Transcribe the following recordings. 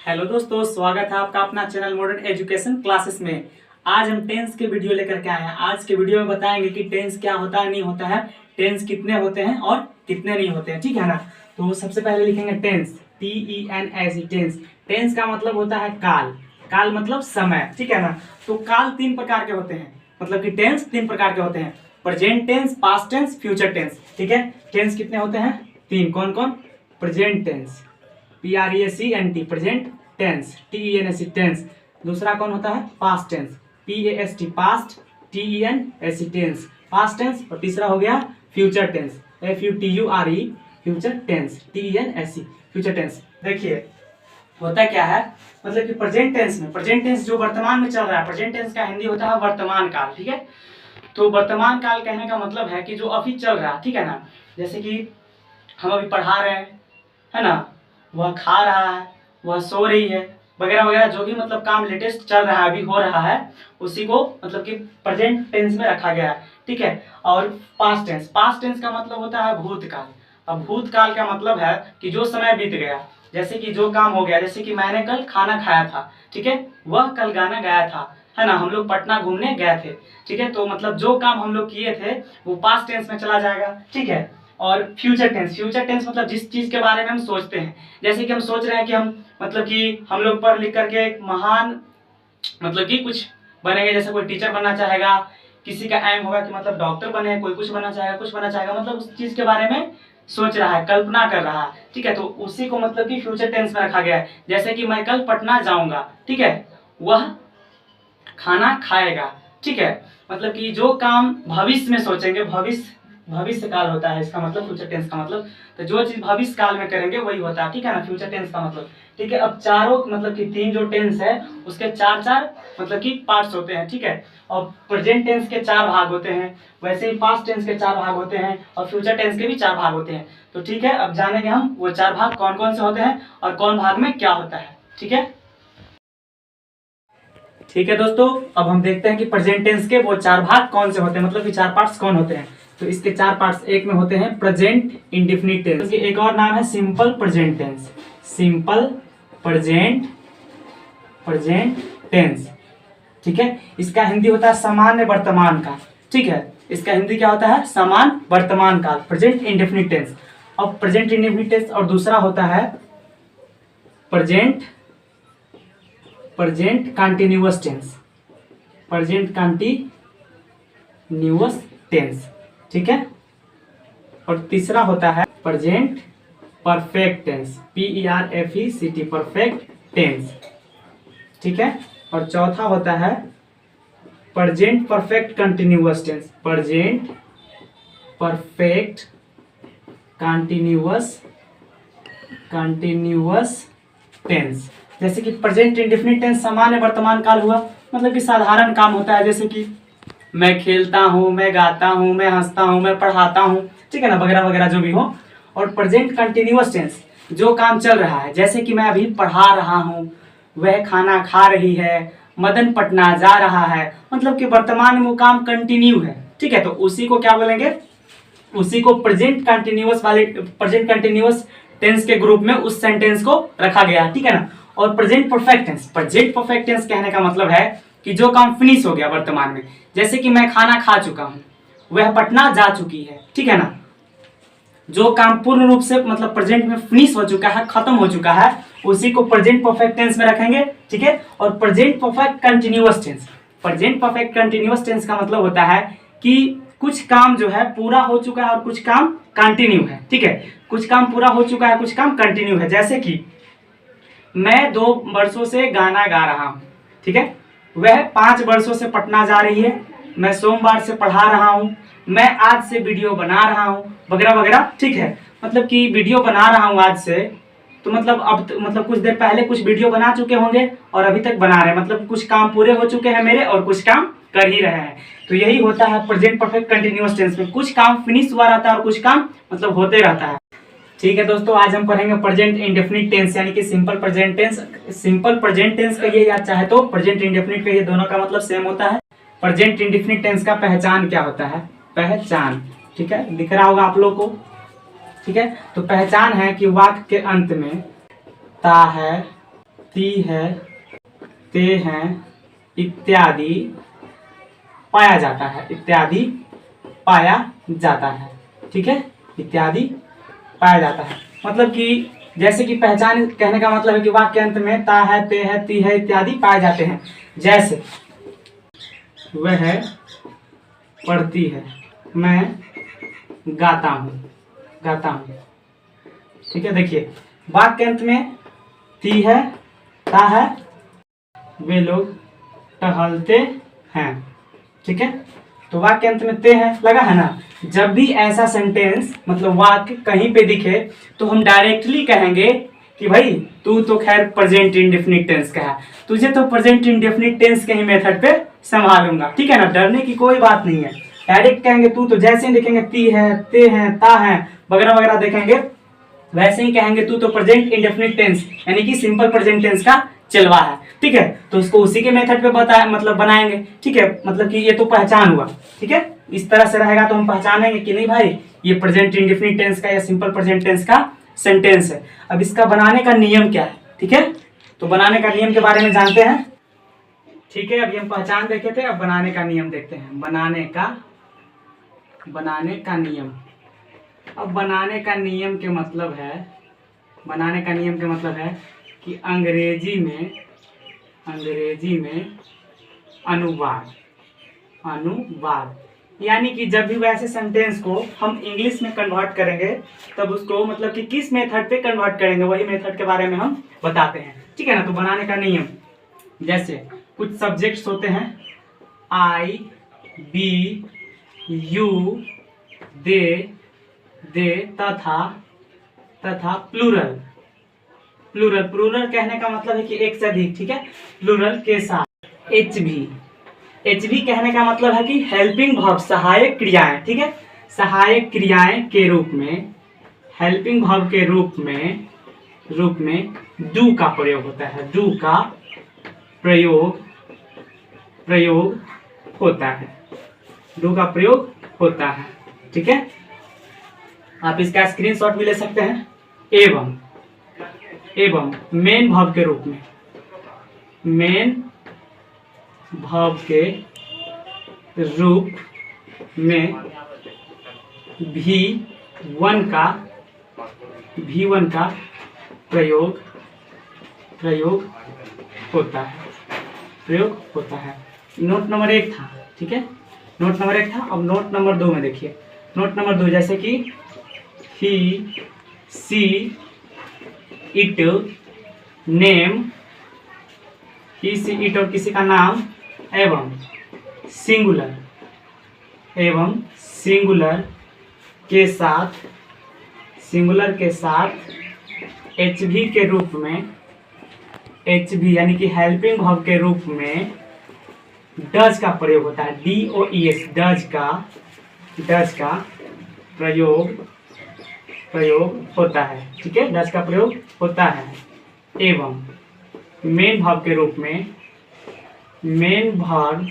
Hello दोस्तों, स्वागत है आपका अपना चैनल मॉडर्न एजुकेशन क्लासेस में। आज हम टेंस के वीडियो लेकर के आए हैं। आज के वीडियो में बताएंगे कि टेंस क्या होता है, नहीं होता है, टेंस कितने होते हैं और कितने नहीं होते हैं, ठीक है ना। तो सबसे पहले लिखेंगे टेंस, TENS। टेंस टेंस का मतलब होता है काल। काल मतलब समय, ठीक है ना। तो काल तीन प्रकार के होते हैं, मतलब कि टेंस तीन प्रकार के होते हैं: present tense, past tense, future tense, ठीक है। टेंस कितने होते हैं? तीन। कौन कौन? Present tense, PRESENT present tense, TENS tense. दूसरा कौन होता है? Past tense, PAST past, TENS tense, past tense. और तीसरा हो गया future tense, FUTURE future tense, TENS future tense. देखिए होता क्या है, मतलब कि प्रेजेंट टेंस में, प्रेजेंट टेंस जो वर्तमान में चल रहा है, प्रेजेंट टेंस का हिंदी होता है वर्तमान काल, ठीक है। तो वर्तमान काल कहने का मतलब है कि जो अभी चल रहा है, ठीक है ना। जैसे कि हम अभी पढ़ा रहे हैं, है ना, वह खा रहा है, वह सो रही है, वगैरह वगैरह, जो भी मतलब काम लेटेस्ट चल रहा है, अभी हो रहा है, उसी को मतलब कि प्रेजेंट टेंस में रखा गया है, ठीक है। और पास्ट टेंस, पास्ट टेंस का मतलब होता है भूतकाल। अब भूतकाल का मतलब है कि जो समय बीत गया, जैसे कि जो काम हो गया, जैसे कि मैंने कल खाना खाया था, ठीक है, वह कल गाना गाया था, है ना, हम लोग पटना घूमने गए थे, ठीक है। तो मतलब जो काम हम लोग किए थे वो पास्ट टेंस में चला जाएगा, ठीक है। और फ्यूचर टेंस, फ्यूचर टेंस मतलब जिस चीज के बारे में हम सोचते हैं, जैसे कि हम सोच रहे हैं कि हम मतलब कि हम लोग पढ़ लिख करके एक महान मतलब कि कुछ बनेंगे, जैसे कोई टीचर बनना चाहेगा, किसी का एम होगा कि मतलब डॉक्टर बने, कोई कुछ बनना चाहेगा, कुछ बनना चाहेगा, मतलब उस चीज के बारे में सोच रहा है, कल्पना कर रहा है, ठीक है। तो उसी को मतलब कि फ्यूचर टेंस में रखा गया है। जैसे कि मैं कल पटना जाऊंगा, ठीक है, वह खाना खाएगा, ठीक है। मतलब कि जो काम भविष्य में सोचेंगे, भविष्य काल होता है इसका मतलब, फ्यूचर टेंस का मतलब। तो जो चीज भविष्य काल में करेंगे वही होता है, ठीक है ना, फ्यूचर टेंस का मतलब, ठीक है। अब चारों मतलब कि तीन जो टेंस है उसके चार चार मतलब कि पार्ट्स होते हैं, ठीक है। और प्रेजेंट टेंस के चार भाग होते हैं, वैसे ही पास्ट टेंस के चार भाग होते हैं, और फ्यूचर टेंस के भी चार भाग होते हैं। तो ठीक है, अब जानेंगे हम वो चार भाग कौन कौन से होते हैं और कौन भाग में क्या होता है, ठीक है। ठीक है दोस्तों, अब हम देखते हैं कि प्रेजेंट टेंस के वो चार भाग कौन से होते हैं, मतलब कि चार पार्ट्स कौन होते हैं। तो इसके चार पार्ट्स, एक में होते हैं प्रेजेंट इंडेफिनिट टेंस, एक और नाम है simple present tense, simple present present tense, ठीक है। इसका हिंदी होता है सामान्य वर्तमान काल, ठीक है। इसका हिंदी क्या होता है? समान वर्तमान काल, प्रेजेंट इंडेफिनिट टेंस। अब प्रेजेंट इंडेफिनिट टेंस और दूसरा होता है present present continuous tense, present continuous tense, ठीक है। और तीसरा होता है present perfect tense, PERFECT perfect tense, ठीक है। और चौथा होता है present perfect continuous tense, present perfect continuous tense. जैसे कि प्रेजेंट इंडेफिनिट टेंस सामान्य वर्तमान काल हुआ, मतलब कि साधारण काम होता है, जैसे कि मैं खेलता हूँ, मैं गाता हूँ, मैं हंसता हूँ, मैं पढ़ाता हूँ, ठीक है ना, वगैरह वगैरह जो भी हो। और प्रेजेंट कंटिन्यूअस टेंस, जो काम चल रहा है, जैसे कि मैं अभी पढ़ा रहा हूँ, वह खाना खा रही है, मदन पटना जा रहा है, मतलब कि वर्तमान में वो काम कंटिन्यू है, ठीक है। तो उसी को क्या बोलेंगे? उसी को प्रेजेंट कंटिन्यूअस वाले, प्रेजेंट कंटिन्यूअस टेंस के ग्रुप में उस सेंटेंस को रखा गया, ठीक है ना। और present perfect tense, present perfect tense कहने का मतलब है कि जो काम फिनिश हो गया वर्तमान में, जैसे कि मैं खाना खा चुका हूं, वह पटना जा चुकी है, ठीक है ना। जो काम पूर्ण रूप से मतलब प्रेजेंट में फिनिश हो चुका है, खत्म हो चुका है, उसी को प्रेजेंट परफेक्ट टेंस में रखेंगे, ठीक है। और present perfect continuous tense, present perfect continuous tense का मतलब होता है कि कुछ काम जो है पूरा हो चुका है और कुछ काम कंटिन्यू है, ठीक है। कुछ काम पूरा हो चुका है, कुछ काम कंटिन्यू है। जैसे कि मैं 2 वर्षों से गाना गा रहा हूँ, ठीक है, वह 5 वर्षों से पटना जा रही है, मैं सोमवार से पढ़ा रहा हूँ, मैं आज से वीडियो बना रहा हूँ, वगैरह वगैरह, ठीक है। मतलब कि वीडियो बना रहा हूँ आज से, तो मतलब अब मतलब कुछ देर पहले कुछ वीडियो बना चुके होंगे और अभी तक बना रहे हैं, मतलब कुछ काम पूरे हो चुके हैं मेरे और कुछ काम कर ही रहे हैं। तो यही होता है प्रेजेंट परफेक्ट कंटिन्यूअस टेंस में, कुछ काम फिनिश हुआ रहता है और कुछ काम मतलब होते रहता है। ठीक है दोस्तों, आज हम पढ़ेंगे प्रेजेंट इंडेफिनिट टेंस, यानी कि simple present tense. Simple present tense कहिए या चाहे तो प्रेजेंट इंडेफिनिट कहिए, दोनों का मतलब सेम होता है। प्रेजेंट इंडेफिनिट टेंस का पहचान क्या होता है? पहचान, ठीक है, दिख रहा होगा आप लोग को, ठीक है। तो पहचान है कि वाक्य के अंत में ता है, ती है, ते हैं इत्यादि पाया जाता है, इत्यादि पाया जाता है। ठीक है, इत्यादि पाया जाता है मतलब कि जैसे कि पहचान कहने का मतलब है कि वाक्य अंत में ता है, ते है, ती है इत्यादि पाए जाते हैं। जैसे वह पढ़ती है, मैं गाता हूँ, गाता हूँ। ठीक है, देखिए वाक्य अंत में ती है, ता है, वे लोग टहलते हैं। ठीक है, तो वाक्य अंत में ते है लगा है ना। जब भी ऐसा सेंटेंस मतलब वाक्य कहीं पे दिखे तो हम डायरेक्टली कहेंगे कि भाई तू तो खैर प्रेजेंट इंडेफिनिट टेंस का है, तुझे तो प्रेजेंट इंडेफिनिट टेंस के ही मेथड पे संभालूंगा। ठीक है ना, डरने की कोई बात नहीं है। डायरेक्ट कहेंगे तू, तो जैसे ही देखेंगे ती है, ते है, ता है वगैरह वगैरह देखेंगे वैसे ही कहेंगे तू तो प्रेजेंट इंडेफिनिट टेंस यानी कि सिंपल प्रेजेंट टेंस का चलवा है। ठीक है, तो उसको उसी के मेथड पे बताया मतलब बनाएंगे। ठीक है, मतलब कि ये तो पहचान हुआ। ठीक है, इस तरह से रहेगा तो हम पहचानेंगे कि नहीं भाई ये प्रेजेंट इंडेफिनिट टेंस का या सिंपल प्रेजेंट टेंस का सेंटेंस है। अब इसका बनाने का नियम क्या है? ठीक है, तो बनाने का नियम के बारे में जानते हैं। ठीक है, अभी हम पहचान देखे थे, अब बनाने का नियम देखते हैं। बनाने का नियम। अब बनाने का नियम के मतलब है कि अंग्रेजी में अनुवाद यानी कि जब भी वैसे सेंटेंस को हम इंग्लिश में कन्वर्ट करेंगे तब उसको मतलब कि किस मेथड पे कन्वर्ट करेंगे वही मेथड के बारे में हम बताते हैं। ठीक है ना, तो बनाने का नियम जैसे कुछ सब्जेक्ट्स होते हैं आई, बी, यू, दे तथा प्लूरल कहने का मतलब है कि एक से अधिक। ठीक है, प्लूरल के साथ एच भी कहने का मतलब है कि हेल्पिंग वर्ब, सहायक क्रियाएं। ठीक है, सहायक क्रियाएं के रूप में, हेल्पिंग वर्ब के रूप में डू का प्रयोग होता है, डू का प्रयोग होता है। ठीक है, आप इसका स्क्रीनशॉट भी ले सकते हैं। एवं मेन वर्ब के रूप में, V1 का प्रयोग होता है। नोट नंबर 1 था। ठीक है, नोट नंबर 1 था। अब नोट नंबर 2 में देखिए। नोट नंबर 2 जैसे कि he, she, it, name, he, she, it और किसी का नाम एवं सिंगुलर के साथ HV के रूप में, HV यानी कि हेल्पिंग वर्ब के रूप में डज का प्रयोग होता है। DOES डज का प्रयोग होता है। ठीक है, डज का प्रयोग होता है। एवं मेन वर्ब के रूप में, V5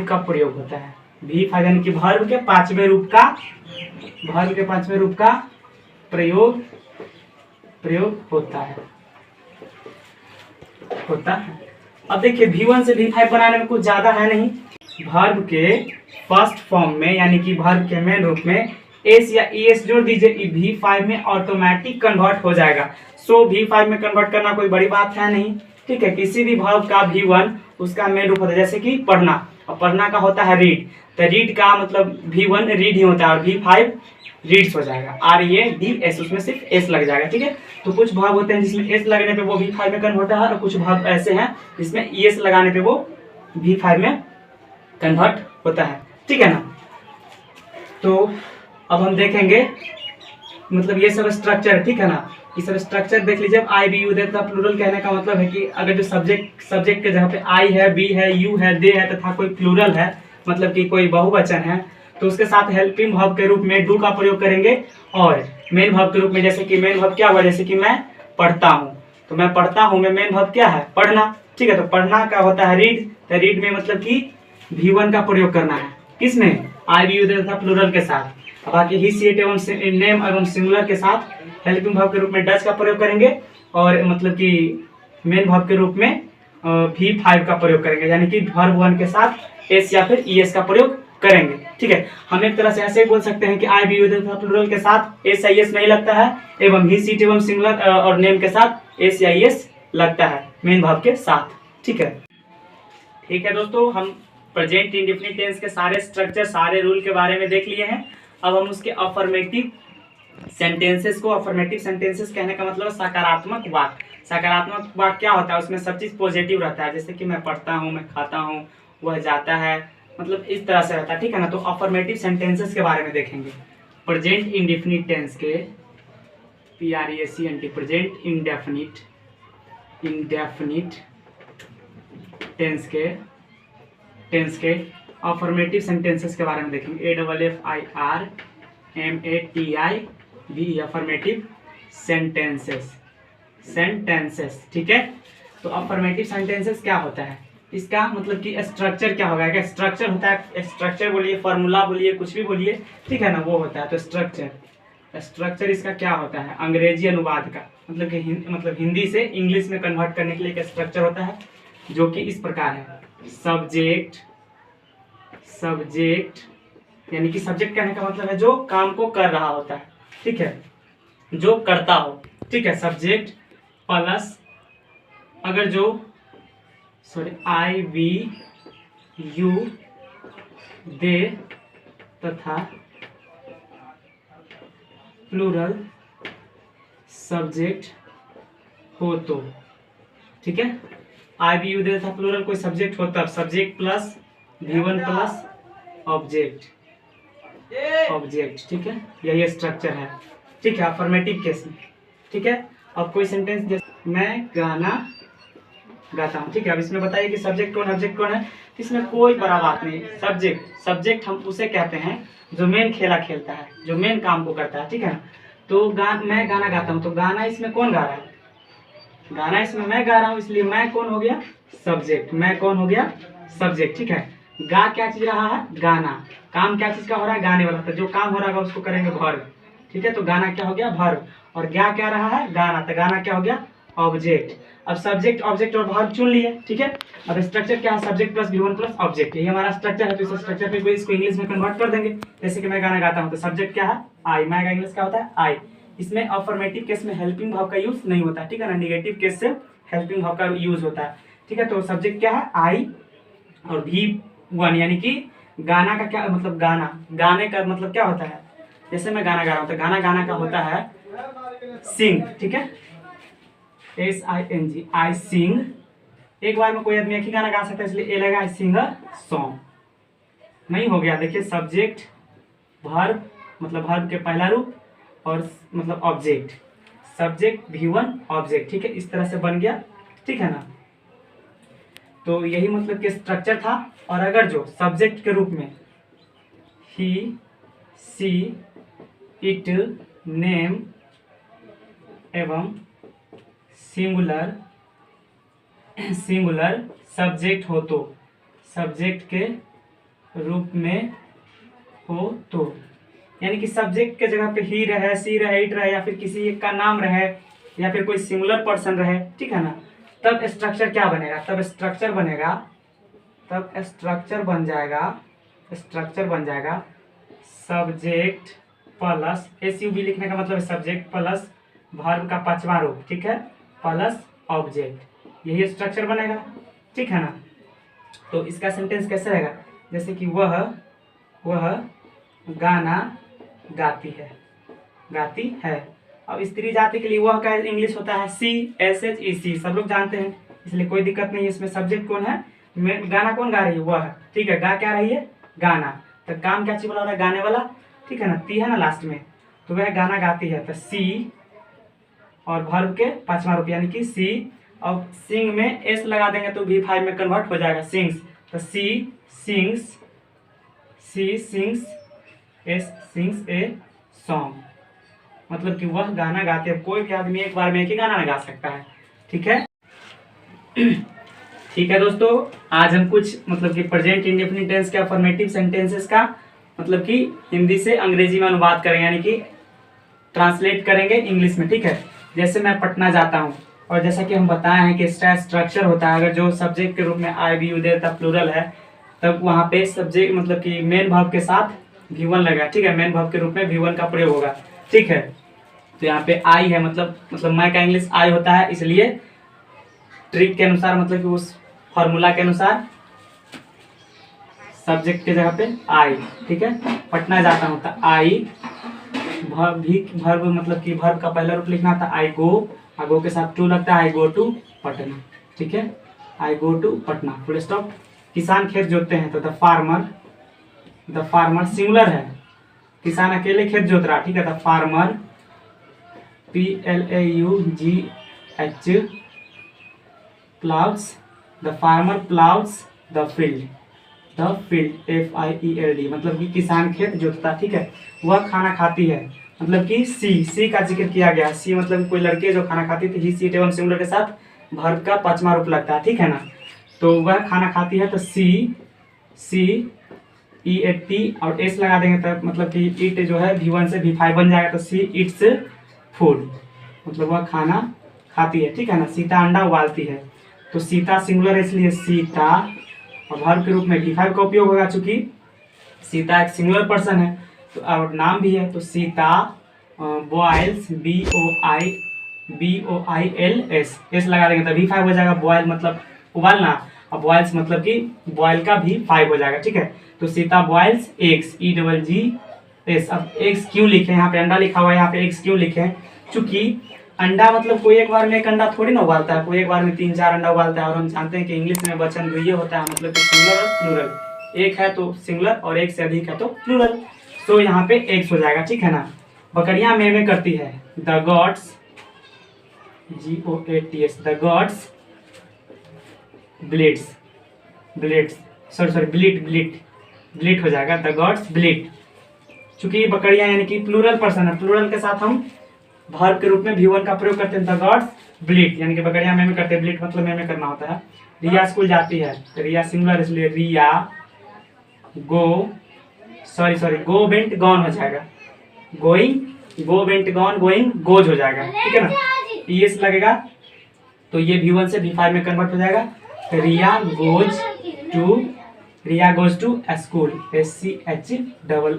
का प्रयोग होता है। V5 यानी कि वर्ब के पांचवें रूप का प्रयोग होता है। अब देखिए V1 से V5 बनाने में कुछ ज्यादा है नहीं। वर्ब के फर्स्ट फॉर्म में यानी कि वर्ब के मेन रूप में एस या ES जोड़ दीजिए, V5 में ऑटोमेटिक कन्वर्ट हो जाएगा। सो V5 में कन्वर्ट करना कोई बड़ी बात है नहीं। ठीक है, किसी भी वर्ब का V1 उसका मेन रूप होता है। जैसे कि पढ़ना, और पढ़ना का होता है रीड, तो रीड का मतलब V1 रीड ही होता है और V5 रीड्स हो जाएगा। READS उसमें सिर्फ S लग जाएगा। ठीक है, तो कुछ वर्ब होते हैं जिसमें S लगने पे वो V5 में कन्वर्ट होता है और कुछ वर्ब ऐसे हैं जिसमें ES लगाने पे वो V5 में कन्वर्ट होता है। ठीक है ना, तो अब हम देखेंगे मतलब ये सब स्ट्रक्चर। ठीक है ना, ये सब स्ट्रक्चर देख लीजिए। अब आई, बी, यू, दे तथा प्लूरल कहने का मतलब है कि अगर जो सब्जेक्ट के जगह पे आई है, बी है, यू है, दे है तथा कोई प्लूरल है मतलब कि कोई बहुवचन है तो उसके साथ हेल्पिंग वर्ब के रूप में डू का प्रयोग करेंगे। और मेन वर्ब के रूप में जैसे कि मेन वर्ब क्या हुआ, जैसे कि मैं पढ़ता हूँ, तो मैं पढ़ता हूँ में मेन वर्ब क्या है, पढ़ना। ठीक है, तो पढ़ना का होता है रीड, तो रीड में मतलब कि V1 का प्रयोग करना है। किसमें, आई, बी, यू, दे तथा प्लूरल के साथ। बाकी ही सी इट एवं नेम एवं सिंगुलर के साथ हेल्पिंग वर्ब के रूप में डज का प्रयोग करेंगे और मतलब कि मेन वर्ब के रूप में V5 का प्रयोग करेंगे, यानी कि वर्ब 1 के साथ एस या फिर ईएस का प्रयोग करेंगे। ठीक है, हम एक तरह से ऐसे ही बोल सकते हैं कि आई बी प्लूरल के साथ एस आई एस नहीं लगता है एवं ही सीट एवं सिंगुलर और नेम के साथ एस या एस लगता है मेन वर्ब के साथ। ठीक है दोस्तों, हम प्रेजेंट इंडेफिनिट टेंस के सारे स्ट्रक्चर सारे रूल के बारे में देख लिए हैं। अब हम उसके अफर्मेटिव सेंटेंसेस को, अफर्मेटिव सेंटेंसेस कहने का मतलब सकारात्मक वाक्य। सकारात्मक वाक्य क्या होता है, उसमें सब चीज पॉजिटिव रहता है, जैसे कि मैं पढ़ता हूँ, मैं खाता हूँ, वह जाता है, मतलब इस तरह से रहता है। ठीक है ना, तो अफर्मेटिव सेंटेंसेस के बारे में देखेंगे। प्रेजेंट इंडेफिनिट टेंस के PRESENT प्रेजेंट इंडेफिनिट टेंस के अफर्मेटिव सेंटेंसेस के बारे में देखेंगे। AFFIRMATIV affirmative sentences. ठीक है, तो अफर्मेटिव सेंटेंसेस क्या होता है, इसका मतलब कि स्ट्रक्चर क्या होगा। क्या स्ट्रक्चर होता है, स्ट्रक्चर बोलिए, फॉर्मूला बोलिए, कुछ भी बोलिए, ठीक है ना, वो होता है। तो स्ट्रक्चर इसका क्या होता है, अंग्रेजी अनुवाद का, मतलब कि हिंदी से इंग्लिश में कन्वर्ट करने के लिए एक स्ट्रक्चर होता है, जो कि इस प्रकार है। सब्जेक्ट यानी कि सब्जेक्ट कहने का मतलब है जो काम को कर रहा होता है, ठीक है, जो करता हो। ठीक है, सब्जेक्ट प्लस अगर जो आई वी यू दे तथा प्लूरल सब्जेक्ट हो तो, ठीक है, आई वी यू दे तथा प्लूरल कोई सब्जेक्ट हो तब subject plus V1 plus object. ठीक है, यही स्ट्रक्चर है। ठीक है, अफर्मेटिव केस में। ठीक है, अब कोई सेंटेंस जैसे मैं गाना गाता हूँ, ठीक है, अब इसमें बताइए कि सब्जेक्ट कौन ऑब्जेक्ट कौन है। इसमें कोई बड़ा बात नहीं, सब्जेक्ट हम उसे कहते हैं जो मेन खेला खेलता है, जो मेन काम को करता है। ठीक है ना, तो मैं गाना गाता हूँ, तो गाना इसमें कौन गा रहा है, गाना इसमें मैं गा रहा हूँ, इसलिए मैं कौन हो गया, सब्जेक्ट। मैं कौन हो गया, सब्जेक्ट। ठीक है, गा क्या चीज रहा है, गाना। काम क्या चीज का हो रहा है, गाने वाला। तो जो काम हो रहा है उसको करेंगे वर्ब। ठीक है, तो गाना क्या हो गया, वर्ब, और गा क्या रहा है, गाना। तो गाना क्या हो गया, ऑब्जेक्ट। अब सब्जेक्ट ऑब्जेक्ट और वर्ब चुन लिए। ठीक है, अब स्ट्रक्चर क्या है, subject plus V1 plus object, यही हमारा स्ट्रक्चर है। तो इस स्ट्रक्चर पे इसको इंग्लिश में कन्वर्ट कर देंगे। जैसे कि मैं गाना गाता हूँ, तो सब्जेक्ट क्या है, आई। मैं का इंग्लिश क्या होता है, आई। इसमें अफर्मेटिव केस में हेल्पिंग वर्ब का यूज नहीं होता है, ठीक है ना, नेगेटिव केस से हेल्पिंग वर्ब का यूज होता है। ठीक है, तो सब्जेक्ट क्या है, आई, और V1 यानी कि गाना का क्या मतलब, गाने का मतलब क्या होता है, जैसे मैं गाना गा रहा हूँ, तो गाना का होता है सिंग। ठीक है, SING, आई सिंग। एक बार में कोई आदमी एक ही गाना गा सकता है, इसलिए ए लगा, आई सिंग अ सॉन्ग। नहीं हो गया, देखिए, सब्जेक्ट वर्ब मतलब वर्ब के पहला रूप और मतलब ऑब्जेक्ट, सब्जेक्ट V1 ऑब्जेक्ट। ठीक है, इस तरह से बन गया। ठीक है ना, तो यही मतलब कि स्ट्रक्चर था। और अगर जो सब्जेक्ट के रूप में ही सी इट नेम एवं सिंगुलर सब्जेक्ट हो तो, सब्जेक्ट के रूप में हो तो, यानी कि सब्जेक्ट के जगह पे ही रहे, सी रहे, इट रहे, या फिर किसी एक का नाम रहे, या फिर कोई सिंगुलर पर्सन रहे। ठीक है ना, तब स्ट्रक्चर क्या बनेगा, तब स्ट्रक्चर बन जाएगा सब्जेक्ट प्लस SUB। लिखने का मतलब सब्जेक्ट प्लस वर्ब का पांचवा रूप, ठीक है, प्लस ऑब्जेक्ट, यही स्ट्रक्चर बनेगा। ठीक है ना, तो इसका सेंटेंस कैसे रहेगा, जैसे कि वह गाना गाती है। अब स्त्री जाति के लिए वह का इंग्लिश होता है SHEC, सब लोग जानते हैं, इसलिए कोई दिक्कत नहीं है। इसमें सब्जेक्ट कौन है, गाना कौन गा रही है, वह। ठीक है, गा क्या रही है, गाना। तो काम क्या चीज बोला रहा है, गाने वाला। ठीक है ना, ती है ना लास्ट में, तो वह गाना गाती है, तो सी और वर्ब के पांचवा रूप यानी कि सी। अब सिंग में S लगा देंगे तो V5 में कन्वर्ट हो जाएगा, सिंग्स। तो सी सिंग्स ए सॉन्ग, मतलब कि वह गाना गाते हैं। कोई भी आदमी एक बार में एक ही गाना गा सकता है। ठीक है ठीक है दोस्तों, आज हम कुछ मतलब कि प्रेजेंट इंडेफिनिट टेंस के अफर्मेटिव सेंटेंसेस का मतलब कि हिंदी से अंग्रेजी में अनुवाद करेंगे, यानी कि ट्रांसलेट करेंगे इंग्लिश में, ठीक है। जैसे मैं पटना जाता हूँ, और जैसा कि हम बताए हैं कि इसका स्ट्रक्चर होता है, अगर जो सब्जेक्ट के रूप में आई बी यू देता प्लूरल है, तब वहाँ पे सब्जेक्ट मतलब कि मेन वर्ब के साथ V1 लगा, ठीक है। मेन वर्ब के रूप में V1 का प्रयोग होगा, ठीक है। तो यहाँ पे आई है, मतलब मैं का इंग्लिश आई होता है, इसलिए ट्रिक के अनुसार, मतलब कि उस फॉर्मूला के अनुसार सब्जेक्ट के जगह पे आई, ठीक है। पटना जाता हूँ तो आई वर्ब, मतलब कि वर्ब का पहला रूप लिखना था आई गो, गो के साथ टू लगता है, आई गो टू पटना, ठीक है। I go to Patna, full stop. किसान खेत जोतते हैं तो द फार्मर सिंगुलर है, किसान अकेले खेत जोत रहा, ठीक है। The farmer PLAUGH ploughs, the farmer ploughs the field FIELD, मतलब कि किसान खेत जोतता, ठीक है। वह खाना खाती है, मतलब कि सी का जिक्र किया गया। सी मतलब कोई लड़के जो खाना खाती थी, ही सी एवं सिंगुलर के साथ वर्ब का 5वां रूप लगता है, ठीक है ना। तो वह खाना खाती है तो सी EAT और एस लगा देंगे तो मतलब कि इट जो है V1 से V5 बन जाएगा, तो सी इट्स फूड, मतलब वह खाना खाती है, ठीक है ना। सीता अंडा उबालती है, तो सीता सिंगुलर है इसलिए सीता, और वर्ब के रूप में V5 का उपयोग होगा, चूंकि सीता एक सिंगुलर पर्सन है तो और नाम भी है, तो सीता बॉयल्स BOILS एस लगा देंगे तो V5 हो जाएगा। बॉयल मतलब उबालना, और बॉयल्स मतलब कि बॉयल का V5 हो जाएगा, ठीक है। तो सीता बॉयल्स एग्स EGGS। अब एग्स क्यों लिखे, यहाँ पे अंडा लिखा हुआ है, यहाँ पे एग्स क्यों लिखे हैं, चूंकि अंडा मतलब कोई एक बार में एक अंडा थोड़ी ना उबालता है, कोई एक बार में 3-4 अंडा उबालता है। और हम जानते हैं कि इंग्लिश में वचन द्वितीय होता है, मतलब कि सिंगुलर और प्लूरल, एक है तो सिंगुलर और एक से अधिक है तो प्लूरल, तो यहाँ पे एग्स हो जाएगा, ठीक है ना। बकरियां में करती है, the goats GOATS, the goats bleats bleat हो जाएगा, द गॉड्स ब्लिट। चूंकि बकरियां यानी कि प्लूरल पर्सन है, प्लूरल के साथ हम वर्ब के रूप में V1 का प्रयोग करते हैं, द गॉड्स ब्लिट, यानी कि बकरियां में करते हैं, ब्लिट मतलब में करना होता है। रिया स्कूल जाती है, तो रिया सिंगुलर इसलिए रिया गो वेंट गॉन हो जाएगा, go went gone going goes हो जाएगा, ठीक है ना। ES लगेगा तो ये V1 से V5 में कन्वर्ट हो जाएगा। Riya goes to school, SCHOOL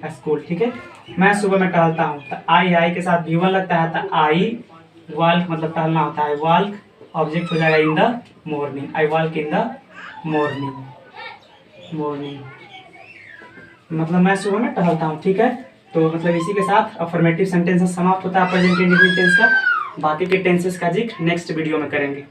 school, ठीक है। मैं सुबह में टहलता हूँ तो आई के साथ V1 लगता है, तो आई वॉल्क मतलब टहलना होता है, वॉल्क ऑब्जेक्ट हो जाएगा in the morning, I walk in the morning मतलब मैं सुबह में टहलता हूँ, ठीक है। तो मतलब इसी के साथ अफर्मेटिव सेंटेंस समाप्त होता है प्रेजेंट इंडिफिनिट टेंस का। बाकी के टेंसेस का जिक्र नेक्स्ट वीडियो में करेंगे।